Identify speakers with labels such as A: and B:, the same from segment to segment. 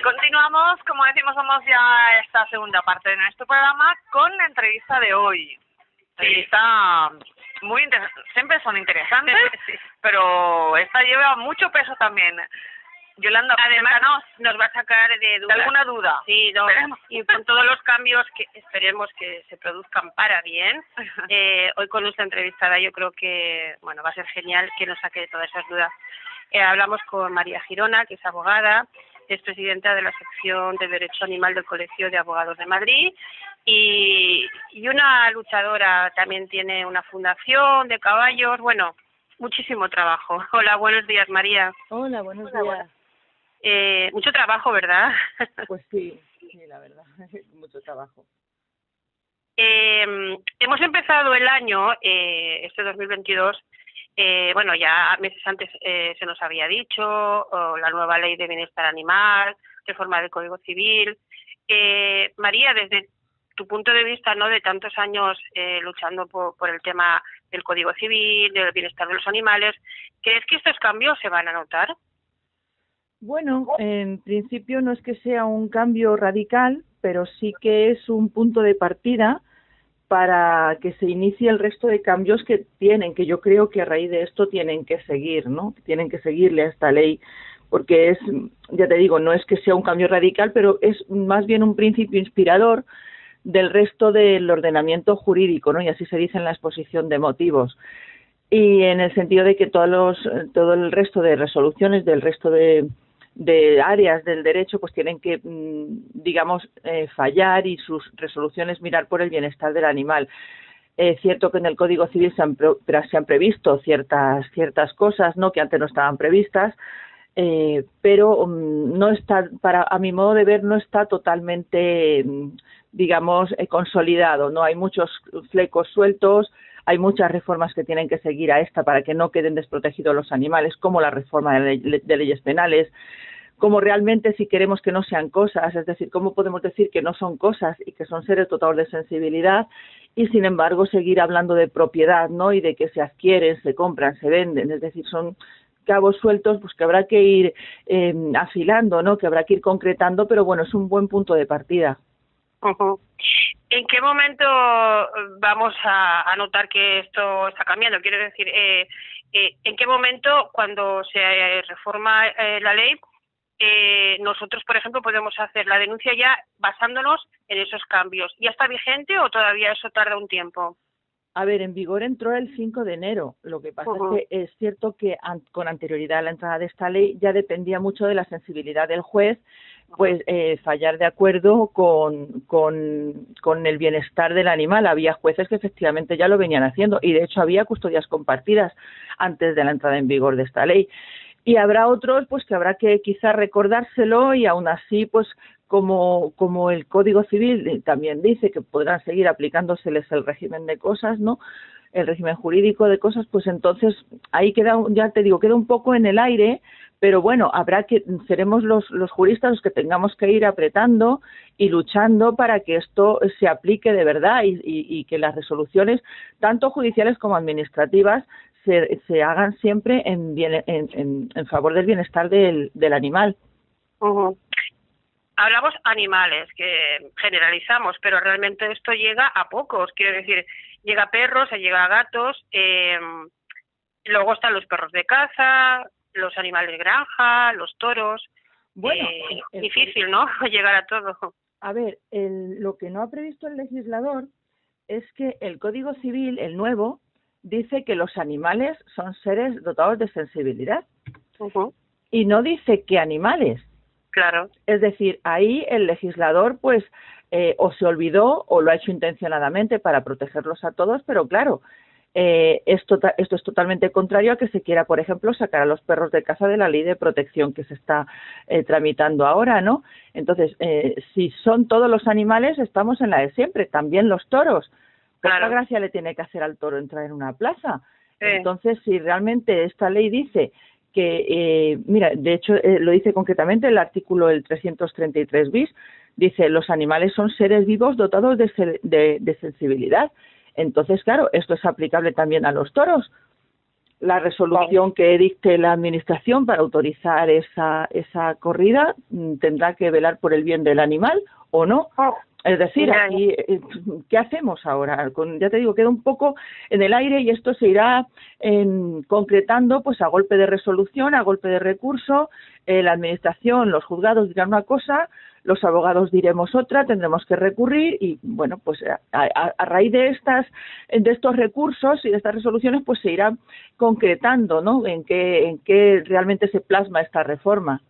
A: Continuamos, como decimos, vamos ya a esta segunda parte de nuestro programa con la entrevista de hoy. Entrevista muy interesante, siempre son interesantes, sí, pero esta lleva mucho peso también. Yolanda,
B: además nos va a sacar de duda.
A: ¿De alguna duda?
B: Sí, no, y con todos los cambios que esperemos que se produzcan para bien. Hoy con nuestra entrevistada yo creo que bueno va a ser genial que nos saque de todas esas dudas. Hablamos con María Girona, que es abogada, es presidenta de la sección de Derecho Animal del Colegio de Abogados de Madrid y una luchadora, también tiene una fundación de caballos, bueno, muchísimo trabajo. Hola, buenos días, María.
C: Hola, buenos días.
B: Mucho trabajo, ¿verdad?
C: Pues sí, la verdad, mucho trabajo.
B: Hemos empezado el año, este 2022, bueno, ya meses antes se nos había dicho, la nueva ley de bienestar animal, reforma del Código Civil. María, desde tu punto de vista, ¿no?, de tantos años luchando por el tema del Código Civil, del bienestar de los animales, ¿crees que estos cambios se van a notar?
C: Bueno, en principio no es que sea un cambio radical, pero sí que es un punto de partida para que se inicie el resto de cambios que yo creo que a raíz de esto tienen que seguir, ¿no? Tienen que seguirle a esta ley, porque es, ya te digo, no es que sea un cambio radical, pero es más bien un principio inspirador del resto del ordenamiento jurídico, ¿no? Y así se dice en la exposición de motivos. Y en el sentido de que todo el resto de resoluciones del resto de áreas del derecho pues tienen que, digamos, fallar y sus resoluciones mirar por el bienestar del animal. Es cierto que en el Código Civil se han previsto ciertas cosas, ¿no?, que antes no estaban previstas, pero no está, a mi modo de ver, no está totalmente, digamos, consolidado, ¿no? Hay muchos flecos sueltos. Hay muchas reformas que tienen que seguir a esta para que no queden desprotegidos los animales, como la reforma de leyes penales, como realmente si queremos que no sean cosas, es decir, cómo podemos decir que no son cosas y que son seres dotados de sensibilidad y sin embargo seguir hablando de propiedad, ¿no?, y de que se adquieren, se compran, se venden, es decir, son cabos sueltos pues que habrá que ir afilando, ¿no?, que habrá que ir concretando, pero bueno, es un buen punto de partida.
B: Uh-huh. ¿En qué momento vamos a notar que esto está cambiando? Quiero decir, ¿en qué momento, cuando se reforma la ley, nosotros, por ejemplo, podemos hacer la denuncia ya basándonos en esos cambios? ¿Ya está vigente o todavía eso tarda un tiempo?
C: A ver, en vigor entró el 5 de enero. Lo que pasa es que es cierto que con anterioridad a la entrada de esta ley ya dependía mucho de la sensibilidad del juez, pues fallar de acuerdo con el bienestar del animal. Había jueces que efectivamente ya lo venían haciendo y de hecho había custodias compartidas antes de la entrada en vigor de esta ley. Y habrá otros pues que habrá que quizás recordárselo y aún así pues como el Código Civil también dice que podrán seguir aplicándoseles el régimen de cosas, ¿no?, el régimen jurídico de cosas, pues entonces ahí queda, ya te digo, queda un poco en el aire, pero bueno, seremos los juristas los que tengamos que ir apretando y luchando para que esto se aplique de verdad y que las resoluciones, tanto judiciales como administrativas, se hagan siempre en favor del bienestar del animal.
B: Uh-huh. Hablamos animales, que generalizamos, pero realmente esto llega a pocos. Quiero decir, llega a perros, llega a gatos, luego están los perros de caza, los animales de granja, los toros.
C: Bueno,
B: difícil, ¿no?, llegar a todo.
C: A ver, lo que no ha previsto el legislador es que el Código Civil, el nuevo, dice que los animales son seres dotados de sensibilidad.
B: Uh-huh.
C: Y no dice qué animales.
B: Claro.
C: Es decir, ahí el legislador pues o se olvidó o lo ha hecho intencionadamente para protegerlos a todos, pero claro, esto es totalmente contrario a que se quiera, por ejemplo, sacar a los perros de caza de la ley de protección que se está tramitando ahora, ¿no? Entonces, si son todos los animales, estamos en la de siempre, también los toros.
B: Claro.
C: ¿Qué gracia le tiene que hacer al toro entrar en una plaza?
B: Sí.
C: Entonces, si realmente esta ley dice que, mira, de hecho lo dice concretamente el artículo 333 bis, dice los animales son seres vivos dotados de sensibilidad. Entonces, claro, esto es aplicable también a los toros. La resolución que dicte la Administración para autorizar esa corrida tendrá que velar por el bien del animal o no. Es decir, aquí, ¿qué hacemos ahora? Ya te digo, queda un poco en el aire y esto se irá concretando pues a golpe de resolución, a golpe de recurso. La Administración, los juzgados dirán una cosa, los abogados diremos otra, tendremos que recurrir y, bueno, pues a raíz de estos recursos y de estas resoluciones, pues se irá concretando, ¿no?, en qué realmente se plasma esta reforma.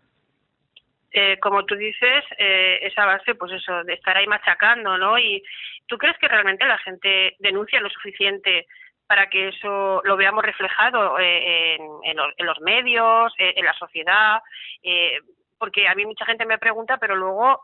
B: Como tú dices, esa base, pues eso, de estar ahí machacando, ¿no? Y ¿tú crees que realmente la gente denuncia lo suficiente para que eso lo veamos reflejado en los medios, en la sociedad? Porque a mí mucha gente me pregunta, pero luego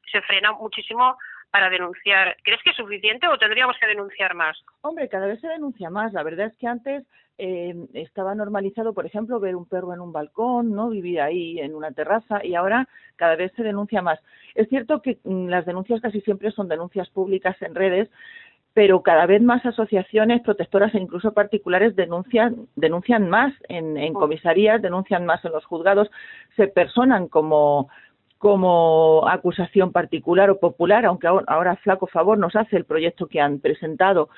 B: se frena muchísimo para denunciar. ¿Crees que es suficiente o tendríamos que denunciar más?
C: Hombre, cada vez se denuncia más. La verdad es que antes estaba normalizado, por ejemplo, ver un perro en un balcón, ¿no?, vivir ahí en una terraza, y ahora cada vez se denuncia más. Es cierto que las denuncias casi siempre son denuncias públicas en redes, pero cada vez más asociaciones protectoras e incluso particulares denuncian más en comisarías, denuncian más en los juzgados, se personan como acusación particular o popular, aunque ahora flaco favor nos hace el proyecto que han presentado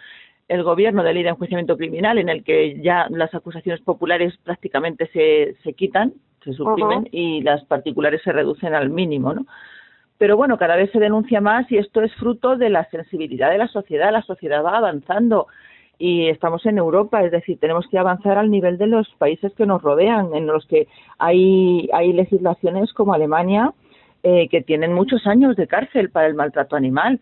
C: el Gobierno de Ley de Enjuiciamiento Criminal, en el que ya las acusaciones populares prácticamente se quitan, se suprimen, y las particulares se reducen al mínimo, ¿no? Pero bueno, cada vez se denuncia más y esto es fruto de la sensibilidad de la sociedad. La sociedad va avanzando y estamos en Europa, es decir, tenemos que avanzar al nivel de los países que nos rodean, en los que hay legislaciones como Alemania, que tienen muchos años de cárcel para el maltrato animal.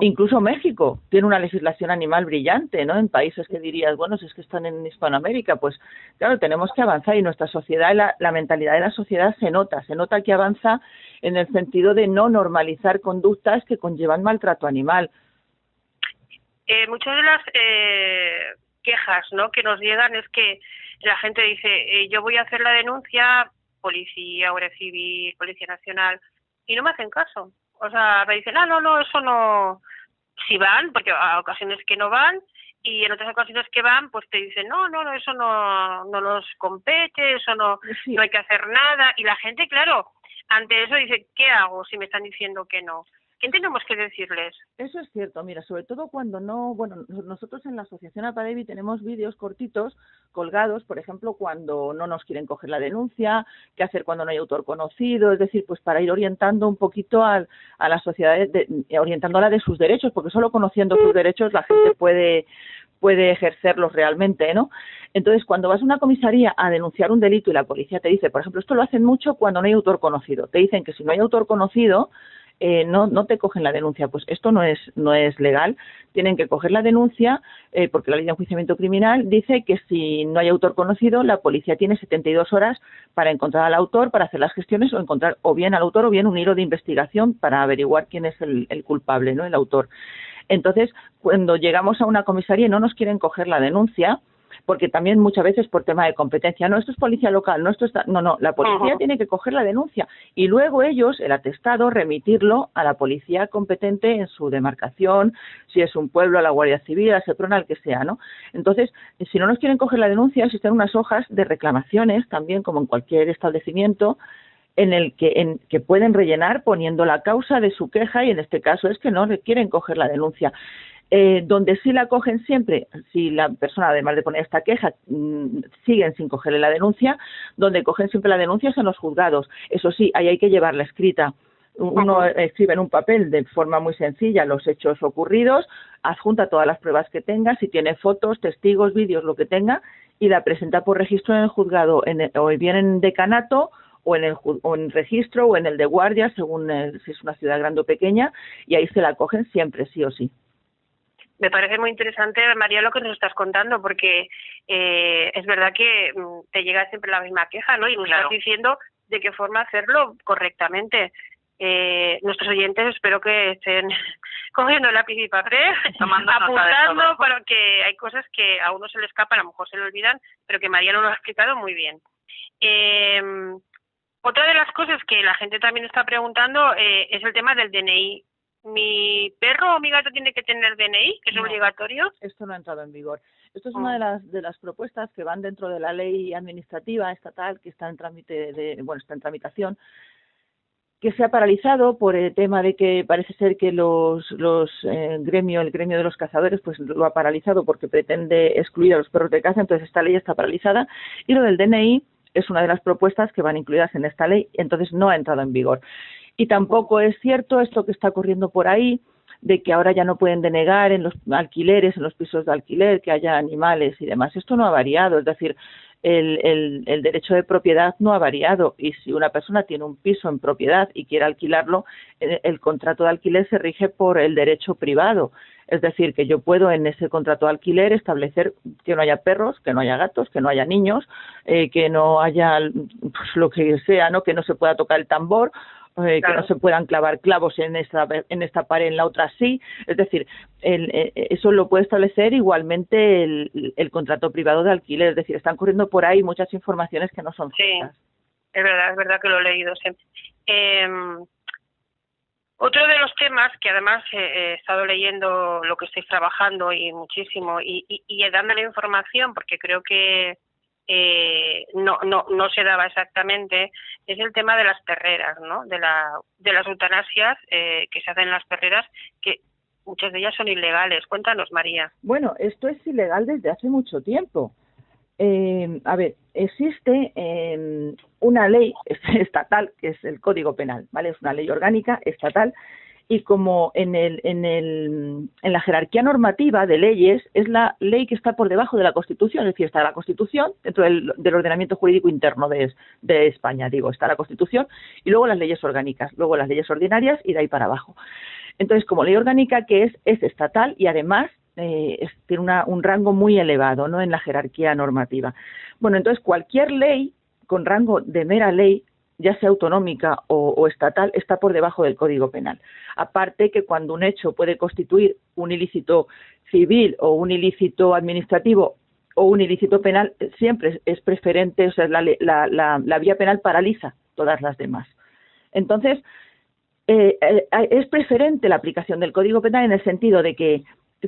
C: Incluso México tiene una legislación animal brillante, ¿no? En países que dirías, bueno, si es que están en Hispanoamérica, pues claro, tenemos que avanzar y nuestra sociedad, la mentalidad de la sociedad se nota que avanza en el sentido de no normalizar conductas que conllevan maltrato animal.
B: Muchas de las quejas, ¿no?, que nos llegan es que la gente dice, yo voy a hacer la denuncia, policía, Guardia Civil, Policía Nacional, y no me hacen caso. O sea, me dicen, no, eso no. Si van, porque a ocasiones que no van, y en otras ocasiones que van, pues te dicen, no, eso no nos compete, eso no hay que hacer nada. Y la gente, claro, ante eso dice, ¿qué hago si me están diciendo que no? ¿Qué tenemos que decirles?
C: Eso es cierto, mira, sobre todo cuando no, bueno, nosotros en la Asociación Apadevi tenemos vídeos cortitos colgados, por ejemplo, cuando no nos quieren coger la denuncia, qué hacer cuando no hay autor conocido, es decir, pues para ir orientando un poquito a la sociedad, orientándola de sus derechos, porque solo conociendo sus derechos la gente puede ejercerlos realmente, ¿no? Entonces, cuando vas a una comisaría a denunciar un delito y la policía te dice, por ejemplo, esto lo hacen mucho cuando no hay autor conocido, te dicen que si no hay autor conocido, no te cogen la denuncia. Pues esto no es legal, tienen que coger la denuncia porque la Ley de Enjuiciamiento Criminal dice que si no hay autor conocido, la policía tiene 72 horas para encontrar al autor, para hacer las gestiones o encontrar o bien al autor o bien un hilo de investigación para averiguar quién es el culpable, ¿no?, el autor. Entonces, cuando llegamos a una comisaría y no nos quieren coger la denuncia, porque también muchas veces por tema de competencia, no, esto es policía local, no, esto está, no, la policía tiene que coger la denuncia y luego ellos, el atestado, remitirlo a la policía competente en su demarcación, si es un pueblo, a la Guardia Civil, a Seprona, al que sea, ¿no? Entonces, si no nos quieren coger la denuncia, existen unas hojas de reclamaciones, también como en cualquier establecimiento, en el que pueden rellenar poniendo la causa de su queja, y en este caso es que no le quieren coger la denuncia. Donde sí la cogen siempre, si la persona, además de poner esta queja, siguen sin cogerle la denuncia, donde cogen siempre la denuncia es en los juzgados. Eso sí, ahí hay que llevarla escrita. Uno escribe en un papel de forma muy sencilla los hechos ocurridos, adjunta todas las pruebas que tenga, si tiene fotos, testigos, vídeos, lo que tenga, y la presenta por registro en el juzgado, o bien en decanato, o en registro, o en el de guardia, según si es una ciudad grande o pequeña, y ahí se la cogen siempre, sí o sí.
B: Me parece muy interesante, María, lo que nos estás contando, porque es verdad que te llega siempre la misma queja, ¿no? Y nos estás diciendo de qué forma hacerlo correctamente. Nuestros oyentes espero que estén cogiendo lápiz y papel, apuntando, porque hay cosas que a uno se le escapan, a lo mejor se le olvidan, pero que María nos lo ha explicado muy bien. Otra de las cosas que la gente también está preguntando es el tema del DNI. ¿Mi perro o mi gato tiene que tener DNI? ¿Es obligatorio?
C: Esto no ha entrado en vigor. Esto es una de las propuestas que van dentro de la ley administrativa estatal que está en trámite está en tramitación, que se ha paralizado por el tema de que parece ser que el gremio de los cazadores pues lo ha paralizado porque pretende excluir a los perros de caza, entonces esta ley está paralizada, y lo del DNI es una de las propuestas que van incluidas en esta ley, entonces no ha entrado en vigor. Y tampoco es cierto esto que está corriendo por ahí, de que ahora ya no pueden denegar en los alquileres, en los pisos de alquiler, que haya animales y demás. Esto no ha variado, es decir, el derecho de propiedad no ha variado, y si una persona tiene un piso en propiedad y quiere alquilarlo, el contrato de alquiler se rige por el derecho privado. Es decir, que yo puedo en ese contrato de alquiler establecer que no haya perros, que no haya gatos, que no haya niños, que no haya pues, lo que sea, ¿no? Que no se pueda tocar el tambor, que no se puedan clavar clavos en esta pared, en la otra sí. Es decir, eso lo puede establecer igualmente el contrato privado de alquiler. Es decir, están corriendo por ahí muchas informaciones que no son ciertas.
B: Sí, es verdad que lo he leído. Sí. Otro de los temas que además he estado leyendo lo que estáis trabajando y muchísimo y dándole información porque creo que no se daba exactamente, es el tema de las perreras, ¿no? De las eutanasias que se hacen en las perreras, que muchas de ellas son ilegales. Cuéntanos, María.
C: Bueno, esto es ilegal desde hace mucho tiempo. A ver, existe una ley estatal que es el Código Penal, ¿vale? Es una ley orgánica estatal, y como en la jerarquía normativa de leyes es la ley que está por debajo de la Constitución, es decir, está la Constitución dentro del ordenamiento jurídico interno de España, está la Constitución y luego las leyes orgánicas, luego las leyes ordinarias y de ahí para abajo. Entonces, como ley orgánica que es estatal y además tiene un rango muy elevado, ¿no?, en la jerarquía normativa. Bueno, entonces cualquier ley con rango de mera ley, ya sea autonómica o estatal, está por debajo del Código Penal. Aparte que cuando un hecho puede constituir un ilícito civil o un ilícito administrativo o un ilícito penal, siempre es preferente, o sea, la vía penal paraliza todas las demás. Entonces, es preferente la aplicación del Código Penal en el sentido de que,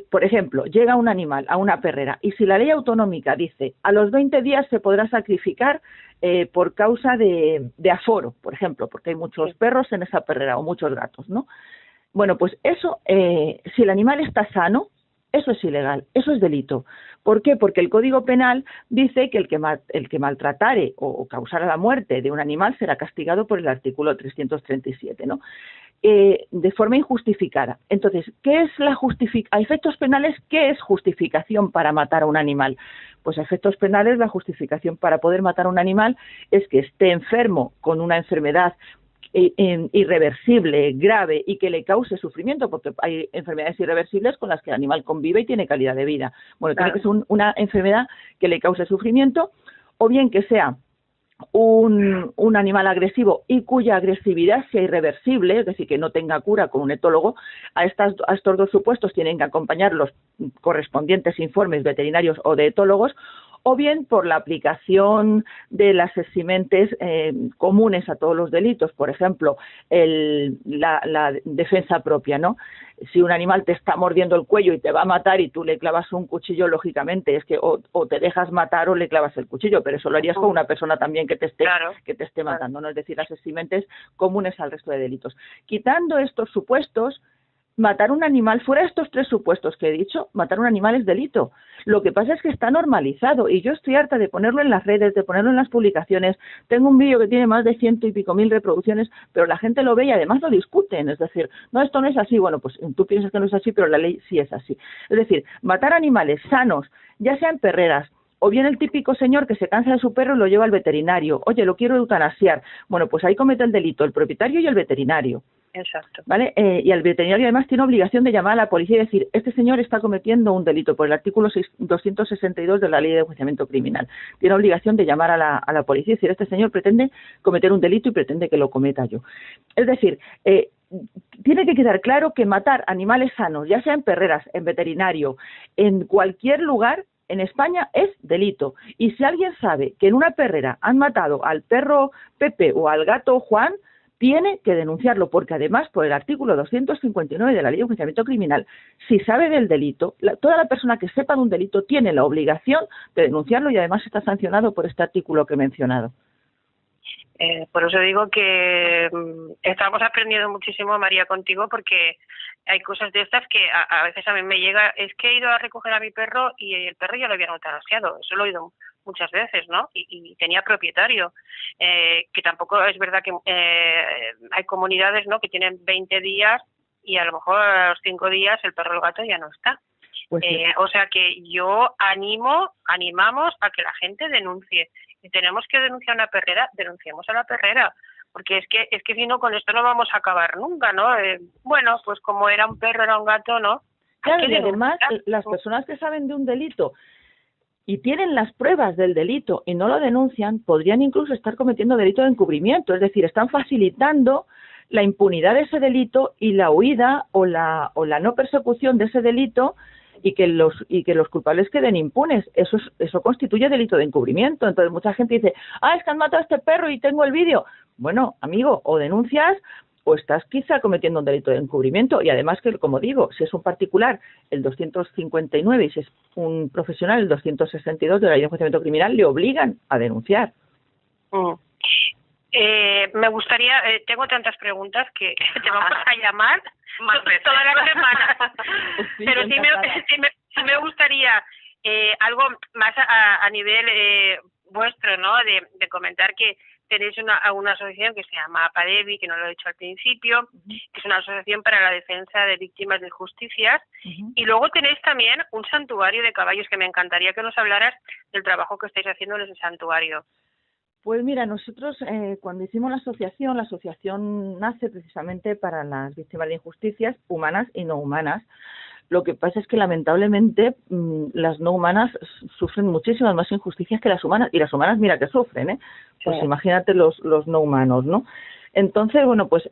C: por ejemplo, llega un animal a una perrera y si la ley autonómica dice a los 20 días se podrá sacrificar por causa de aforo, por ejemplo, porque hay muchos perros en esa perrera o muchos gatos, ¿no? Bueno, pues eso, si el animal está sano, eso es ilegal, eso es delito. ¿Por qué? Porque el Código Penal dice que el que maltratare o causara la muerte de un animal será castigado por el artículo 337, ¿no? De forma injustificada. Entonces, ¿qué es a efectos penales, qué es justificación para matar a un animal? Pues a efectos penales la justificación para poder matar a un animal es que esté enfermo con una enfermedad irreversible, grave y que le cause sufrimiento, porque hay enfermedades irreversibles con las que el animal convive y tiene calidad de vida. Bueno, tiene que ser una enfermedad que le cause sufrimiento, o bien que sea un animal agresivo y cuya agresividad sea irreversible, es decir, que no tenga cura con un etólogo. A estos dos supuestos tienen que acompañar los correspondientes informes veterinarios o de etólogos, o bien por la aplicación de las eximentes comunes a todos los delitos, por ejemplo, la defensa propia, ¿no? Si un animal te está mordiendo el cuello y te va a matar y tú le clavas un cuchillo, lógicamente es que o te dejas matar o le clavas el cuchillo, pero eso lo harías con una persona también que te esté matando, ¿no? Es decir, las eximentes comunes al resto de delitos. Quitando estos supuestos, matar un animal, fuera de estos tres supuestos que he dicho, matar un animal es delito. Lo que pasa es que está normalizado y yo estoy harta de ponerlo en las redes, de ponerlo en las publicaciones. Tengo un vídeo que tiene más de 100 y pico mil reproducciones, pero la gente lo ve y además lo discuten. Es decir, no, esto no es así. Bueno, pues tú piensas que no es así, pero la ley sí es así. Es decir, matar animales sanos, ya sean perreras, o bien el típico señor que se cansa de su perro y lo lleva al veterinario. Oye, lo quiero eutanasiar. Bueno, pues ahí comete el delito el propietario y el veterinario.
B: Exacto.
C: ¿Vale? Y el veterinario además tiene obligación de llamar a la policía y decir, este señor está cometiendo un delito por el artículo 262 de la Ley de Enjuiciamiento Criminal. Tiene obligación de llamar a la policía y decir, este señor pretende cometer un delito y pretende que lo cometa yo. Es decir, tiene que quedar claro que matar animales sanos, ya sea en perreras, en veterinario, en cualquier lugar, en España es delito. Y si alguien sabe que en una perrera han matado al perro Pepe o al gato Juan, tiene que denunciarlo, porque además, por el artículo 259 de la Ley de Enjuiciamiento Criminal, si sabe del delito, toda la persona que sepa de un delito tiene la obligación de denunciarlo y además está sancionado por este artículo que he mencionado.
B: Por eso digo que estamos aprendiendo muchísimo, María, contigo, porque hay cosas de estas que a veces a mí me llega, es que he ido a recoger a mi perro y el perro ya lo habían eutanasiado, eso lo he oído muchas veces, ¿no? Y tenía propietario, que tampoco es verdad que hay comunidades, ¿no?, que tienen 20 días y a lo mejor a los 5 días el perro o el gato ya no está.
C: Pues sí.
B: O sea que yo animamos a que la gente denuncie. Si tenemos que denunciar una perrera, denunciemos a la perrera, porque es que si no, con esto no vamos a acabar nunca, ¿no? Bueno, pues como era un perro, era un gato, ¿no?
C: Claro, y además las personas que saben de un delito y tienen las pruebas del delito y no lo denuncian, podrían incluso estar cometiendo delito de encubrimiento, es decir, están facilitando la impunidad de ese delito y la huida o la no persecución de ese delito, y que los culpables queden impunes. Eso constituye delito de encubrimiento. Entonces mucha gente dice, es que han matado a este perro y tengo el vídeo. Bueno, amigo, o denuncias o estás quizá cometiendo un delito de encubrimiento. Y además que, como digo, si es un particular, el 259, y si es un profesional, el 262 de la Ley de Enjuiciamiento Criminal, le obligan a denunciar.
B: Me gustaría, tengo tantas preguntas que te vamos a llamar más veces toda la semana, sí, pero sí me gustaría algo más a nivel vuestro, ¿no? De comentar que tenéis una asociación que se llama APADEVI, que no lo he dicho al principio, que es una asociación para la defensa de víctimas de injusticias, y luego tenéis también un santuario de caballos, que me encantaría que nos hablaras del trabajo que estáis haciendo en ese santuario.
C: Pues mira, nosotros cuando hicimos la asociación nace precisamente para las víctimas de injusticias humanas y no humanas. Lo que pasa es que lamentablemente las no humanas sufren muchísimas más injusticias que las humanas, y las humanas mira que sufren, pues sí. Imagínate los no humanos, ¿no? Entonces, bueno, pues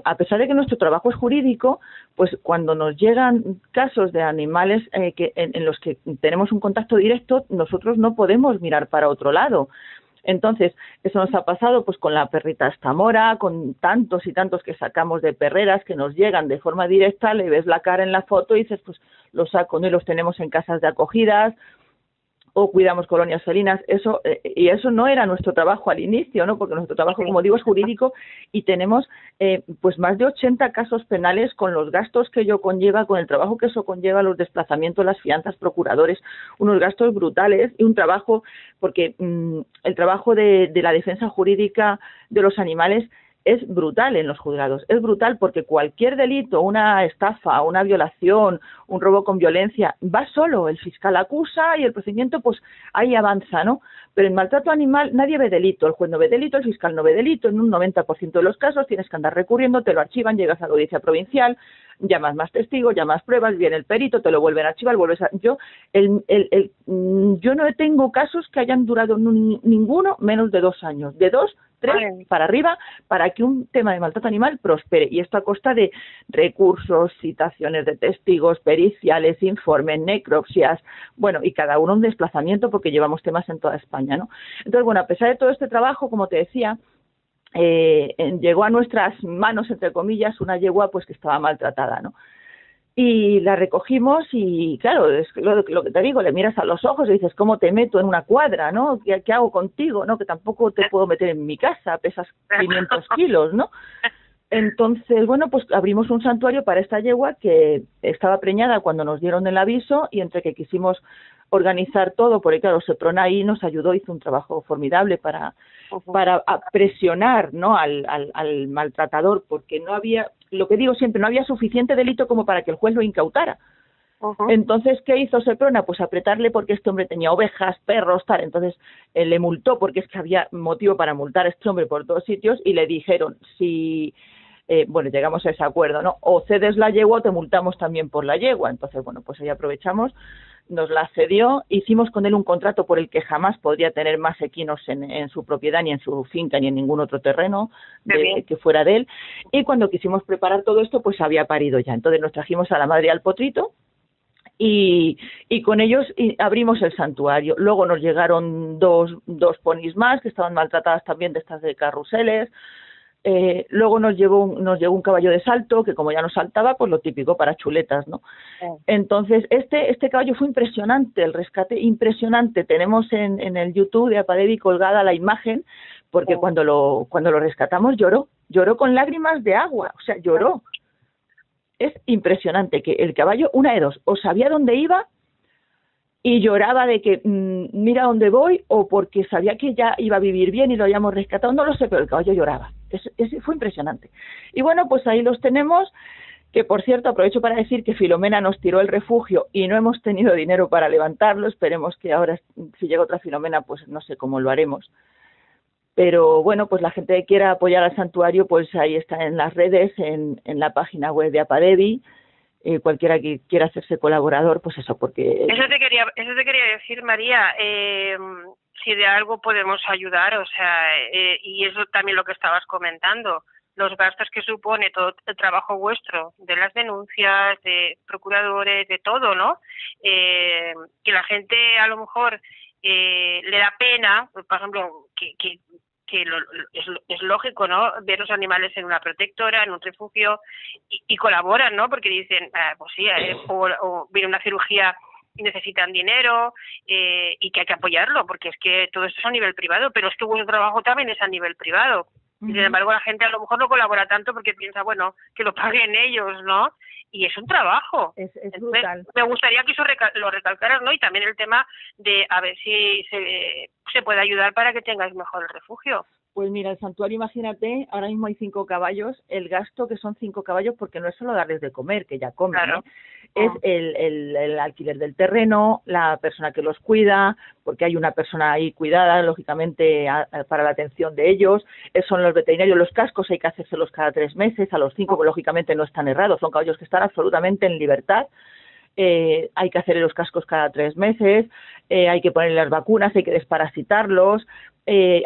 C: a pesar de que nuestro trabajo es jurídico, pues cuando nos llegan casos de animales en los que tenemos un contacto directo, nosotros no podemos mirar para otro lado. Entonces, eso nos ha pasado pues con la perrita Estamora, con tantos y tantos que sacamos de perreras que nos llegan de forma directa, le ves la cara en la foto y dices, pues los saco, ¿no? Y los tenemos en casas de acogidas o cuidamos colonias felinas, y eso no era nuestro trabajo al inicio, ¿no? Porque nuestro trabajo, como digo, es jurídico y tenemos pues más de 80 casos penales con los gastos que ello conlleva, con el trabajo que eso conlleva, los desplazamientos, las fianzas, procuradores, unos gastos brutales y un trabajo, porque el trabajo de la defensa jurídica de los animales es brutal en los juzgados, es brutal porque cualquier delito, una estafa, una violación, un robo con violencia, va solo, el fiscal acusa y el procedimiento pues ahí avanza, ¿no? Pero en maltrato animal nadie ve delito, el juez no ve delito, el fiscal no ve delito, en un 90% de los casos tienes que andar recurriendo, te lo archivan, llegas a la audiencia provincial, llamas más testigos, llamas pruebas, viene el perito, te lo vuelven a archivar, vuelves a... Yo no tengo casos que hayan durado ninguno menos de 2 años, de 2, 3 para arriba, para que un tema de maltrato animal prospere, y esto a costa de recursos, citaciones de testigos, periciales, informes, necropsias, bueno, y cada uno un desplazamiento porque llevamos temas en toda España, ¿no? Entonces, bueno, a pesar de todo este trabajo, como te decía, llegó a nuestras manos, entre comillas, una yegua pues que estaba maltratada, ¿no? Y la recogimos y, claro, es lo que te digo, le miras a los ojos y dices, ¿cómo te meto en una cuadra, no? ¿Qué hago contigo, no? Que tampoco te puedo meter en mi casa, pesas 500 kilos, ¿no? Entonces, bueno, pues abrimos un santuario para esta yegua que estaba preñada cuando nos dieron el aviso, y entre que quisimos organizar todo, porque claro, Seprona ahí nos ayudó, hizo un trabajo formidable para presionar, ¿no?, al maltratador, porque no había, lo que digo siempre, no había suficiente delito como para que el juez lo incautara. Entonces, ¿qué hizo Seprona? Pues apretarle porque este hombre tenía ovejas, perros, tal. Entonces, le multó porque es que había motivo para multar a este hombre por todos sitios, y le dijeron, si... bueno, llegamos a ese acuerdo, ¿no? O cedes la yegua o te multamos también por la yegua. Entonces, bueno, pues ahí aprovechamos, nos la cedió, hicimos con él un contrato por el que jamás podría tener más equinos en su propiedad, ni en su finca, ni en ningún otro terreno que fuera de él. Y cuando quisimos preparar todo esto, pues había parido ya. Entonces nos trajimos a la madre y al potrito, y con ellos abrimos el santuario. Luego nos llegaron dos ponis más que estaban maltratadas también, de estas de carruseles. Luego nos llegó un caballo de salto, que como ya no saltaba, pues lo típico para chuletas, ¿no? Entonces, este caballo fue impresionante, el rescate impresionante. Tenemos en el YouTube de Apadevi colgada la imagen, porque cuando lo rescatamos lloró con lágrimas de agua, o sea, lloró. Es impresionante que el caballo, una de dos, o sabía dónde iba y lloraba de que mira dónde voy, o porque sabía que ya iba a vivir bien y lo habíamos rescatado, no lo sé, pero el caballo lloraba. Fue impresionante. Y bueno, pues ahí los tenemos, que por cierto aprovecho para decir que Filomena nos tiró el refugio y no hemos tenido dinero para levantarlo. Esperemos que ahora, si llega otra Filomena, pues no sé cómo lo haremos. Pero bueno, pues la gente que quiera apoyar al santuario, pues ahí está en las redes, en la página web de Apadevi. Cualquiera que quiera hacerse colaborador, pues eso, porque...
B: Eso te quería decir, María, si de algo podemos ayudar, o sea, y eso también lo que estabas comentando, los gastos que supone todo el trabajo vuestro, de las denuncias, de procuradores, de todo, ¿no? Que la gente a lo mejor le da pena, por ejemplo, que es lógico, ¿no? Ver los animales en una protectora, en un refugio y colaboran, ¿no? Porque dicen, pues sí, o viene una cirugía y necesitan dinero y que hay que apoyarlo, porque es que todo esto es a nivel privado, pero es que vuestro trabajo también es a nivel privado. Y sin embargo la gente a lo mejor no colabora tanto porque piensa, bueno, que lo paguen ellos, ¿no? Y es un trabajo.
C: Es brutal.
B: Me gustaría que eso lo recalcaras, ¿no? Y también el tema de a ver si se puede ayudar para que tengáis mejor el refugio.
C: Pues mira, el santuario, imagínate, ahora mismo hay 5 caballos, el gasto que son 5 caballos, porque no es solo darles de comer, que ya comen,
B: claro.
C: Es el alquiler del terreno, la persona que los cuida, porque hay una persona ahí cuidada, lógicamente, para la atención de ellos, son los veterinarios, los cascos hay que hacérselos cada 3 meses, a los 5, lógicamente no están errados, son caballos que están absolutamente en libertad. Hay que hacerle los cascos cada 3 meses, hay que ponerle las vacunas, hay que desparasitarlos,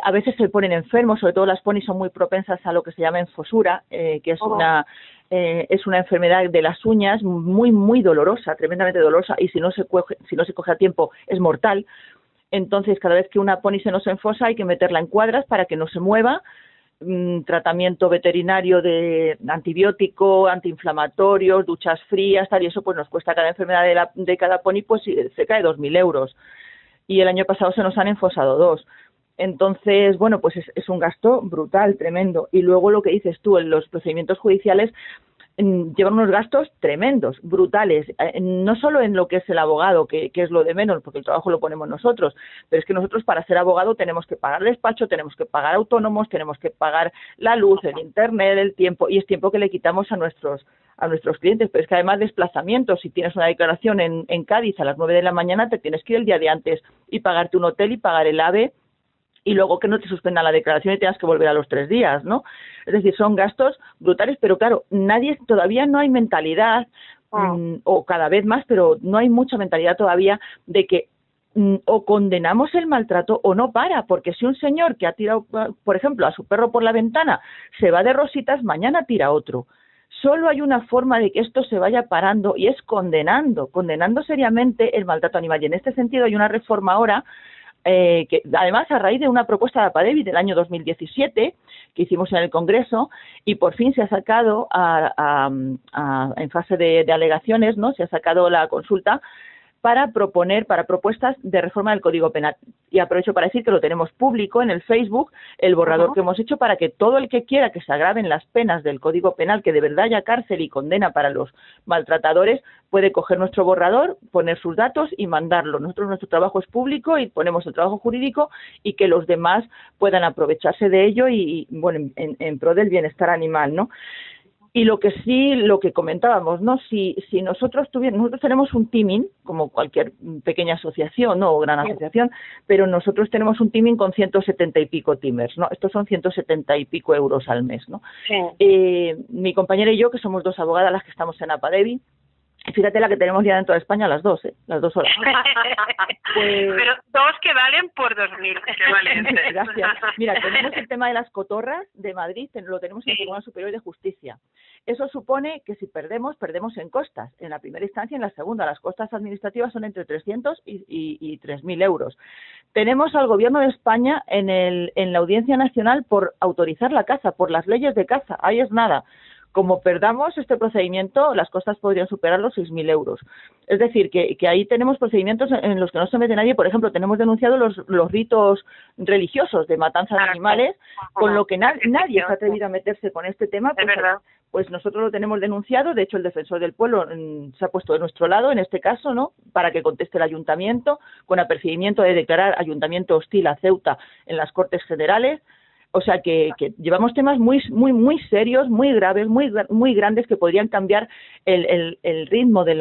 C: a veces se ponen enfermos, sobre todo las ponis son muy propensas a lo que se llama enfosura, que es una enfermedad de las uñas muy, muy dolorosa, tremendamente dolorosa, y si no se coge a tiempo es mortal. Entonces, cada vez que una poni se nos enfosa hay que meterla en cuadras para que no se mueva, tratamiento veterinario de antibiótico, antiinflamatorios, duchas frías, tal, y eso pues nos cuesta cada enfermedad de cada poni pues cerca de 2.000 euros. Y el año pasado se nos han enfosado 2. Entonces, bueno, pues es un gasto brutal, tremendo. Y luego lo que dices tú, en los procedimientos judiciales llevan unos gastos tremendos, brutales, no solo en lo que es el abogado, que es lo de menos, porque el trabajo lo ponemos nosotros, pero es que nosotros para ser abogado tenemos que pagar despacho, tenemos que pagar autónomos, tenemos que pagar la luz, el internet, el tiempo, y es tiempo que le quitamos a nuestros clientes, pero es que además desplazamientos, si tienes una declaración en Cádiz a las 9 de la mañana, te tienes que ir el día de antes y pagarte un hotel y pagar el AVE, y luego que no te suspendan la declaración y tengas que volver a los 3 días, ¿no? Es decir, son gastos brutales, pero claro, todavía no hay mentalidad, o cada vez más, pero no hay mucha mentalidad todavía de que o condenamos el maltrato o no para, porque si un señor que ha tirado, por ejemplo, a su perro por la ventana se va de rositas, mañana tira otro. Solo hay una forma de que esto se vaya parando y es condenando seriamente el maltrato animal. Y en este sentido hay una reforma ahora que además a raíz de una propuesta de Apadevi del año 2017 que hicimos en el Congreso y por fin se ha sacado en fase de alegaciones, ¿no? Se ha sacado la consulta para propuestas de reforma del Código Penal. Y aprovecho para decir que lo tenemos público en el Facebook, el borrador que hemos hecho para que todo el que quiera que se agraven las penas del Código Penal, que de verdad haya cárcel y condena para los maltratadores, puede coger nuestro borrador, poner sus datos y mandarlo. Nuestro trabajo es público y ponemos el trabajo jurídico y que los demás puedan aprovecharse de ello y bueno, en pro del bienestar animal, ¿no? Y lo que comentábamos, ¿no? Si nosotros tenemos un teaming, como cualquier pequeña asociación, ¿no? O gran asociación, pero nosotros tenemos un teaming con 170 y pico teamers, ¿no? Estos son 170 y pico euros al mes, ¿no? Sí. Mi compañera y yo, que somos 2 abogadas las que estamos en Apadevi, fíjate la que tenemos ya dentro de España, las 2, las 2 horas.
B: Pues... Pero 2 que valen por 2.000, que valen.
C: Gracias. Mira, tenemos el tema de las cotorras de Madrid, lo tenemos en el Tribunal Superior de Justicia. Eso supone que si perdemos, perdemos en costas, en la primera instancia y en la segunda. Las costas administrativas son entre 300 y 3.000 euros. Tenemos al Gobierno de España en la Audiencia Nacional por autorizar la caza, por las leyes de caza. Ahí es nada. Como perdamos este procedimiento, las costas podrían superar los 6.000 euros. Es decir, que ahí tenemos procedimientos en los que no se mete nadie. Por ejemplo, tenemos denunciado los ritos religiosos de matanza de animales, con lo que nadie se ha atrevido a meterse con este tema.
B: Es verdad.
C: Pues nosotros lo tenemos denunciado. De hecho, el defensor del pueblo se ha puesto de nuestro lado en este caso, ¿no?, para que conteste el ayuntamiento, con apercibimiento de declarar ayuntamiento hostil a Ceuta en las Cortes Generales. O sea que llevamos temas muy serios, muy graves, muy grandes, que podrían cambiar el ritmo del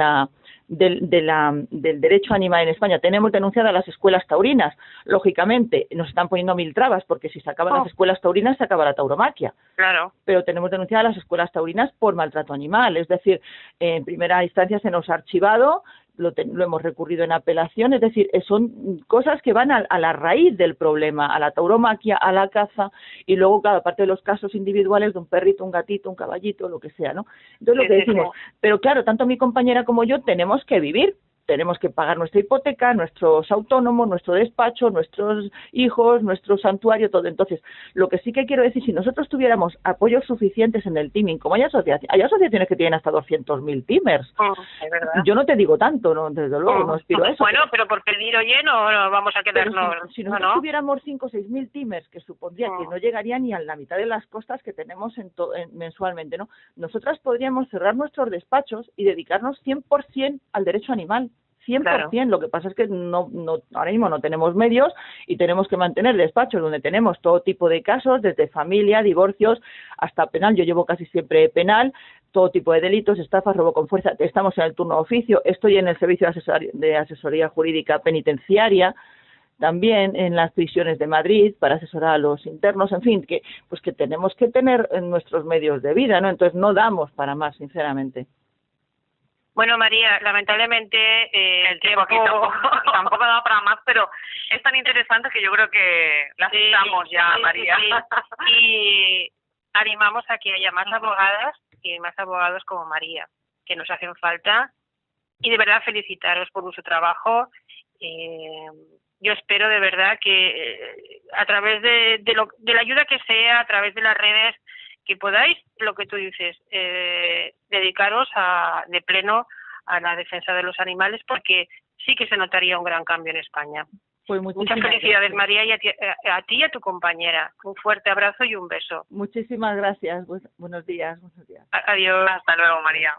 C: derecho animal en España. Tenemos denunciadas las escuelas taurinas. Lógicamente, nos están poniendo 1000 trabas, porque si se acaban las escuelas taurinas, se acaba la tauromaquia.
B: Claro.
C: Pero tenemos denunciadas las escuelas taurinas por maltrato animal. Es decir, en primera instancia se nos ha archivado, lo hemos recurrido en apelación, es decir, son cosas que van a la raíz del problema, a la tauromaquia, a la caza, y luego, claro, aparte de los casos individuales de un perrito, un gatito, un caballito, lo que sea, ¿no? Entonces, lo que decimos, pero claro, tanto mi compañera como yo tenemos que vivir, tenemos que pagar nuestra hipoteca, nuestros autónomos, nuestro despacho, nuestros hijos, nuestro santuario, todo. Entonces, lo que sí que quiero decir, si nosotros tuviéramos apoyos suficientes en el teaming, como hay asociaciones que tienen hasta 200.000 teamers,
B: es verdad.
C: Yo no te digo tanto, no, desde luego, no aspiro a eso.
B: Bueno, pero por pedir oye no vamos a quedarnos.
C: Si nosotros tuviéramos 5 o 6.000 teamers, que supondría que no llegaría ni a la mitad de las costas que tenemos mensualmente, ¿no? Nosotras podríamos cerrar nuestros despachos y dedicarnos 100% al derecho animal. 100%, claro. Lo que pasa es que ahora mismo no tenemos medios y tenemos que mantener despachos donde tenemos todo tipo de casos, desde familia, divorcios, hasta penal. Yo llevo casi siempre penal, todo tipo de delitos, estafas, robo con fuerza. Estamos en el turno de oficio, estoy en el servicio de asesoría jurídica penitenciaria, también en las prisiones de Madrid para asesorar a los internos, en fin, que tenemos que tener nuestros medios de vida, ¿no? Entonces no damos para más, sinceramente.
B: Bueno, María, lamentablemente
A: el tiempo aquí tampoco da para más, pero es tan interesante que yo creo que la citamos ya, María.
B: Sí. Y animamos a que haya más abogadas y más abogados como María, que nos hacen falta. Y de verdad felicitaros por vuestro trabajo. Yo espero de verdad que a través de la ayuda que sea, a través de las redes, que podáis, lo que tú dices, dedicaros de pleno a la defensa de los animales, porque sí que se notaría un gran cambio en España.
C: Pues
B: muchas felicidades, María, y a ti y a tu compañera. Un fuerte abrazo y un beso.
C: Muchísimas gracias. Buenos días.
B: Adiós.
A: Hasta luego, María.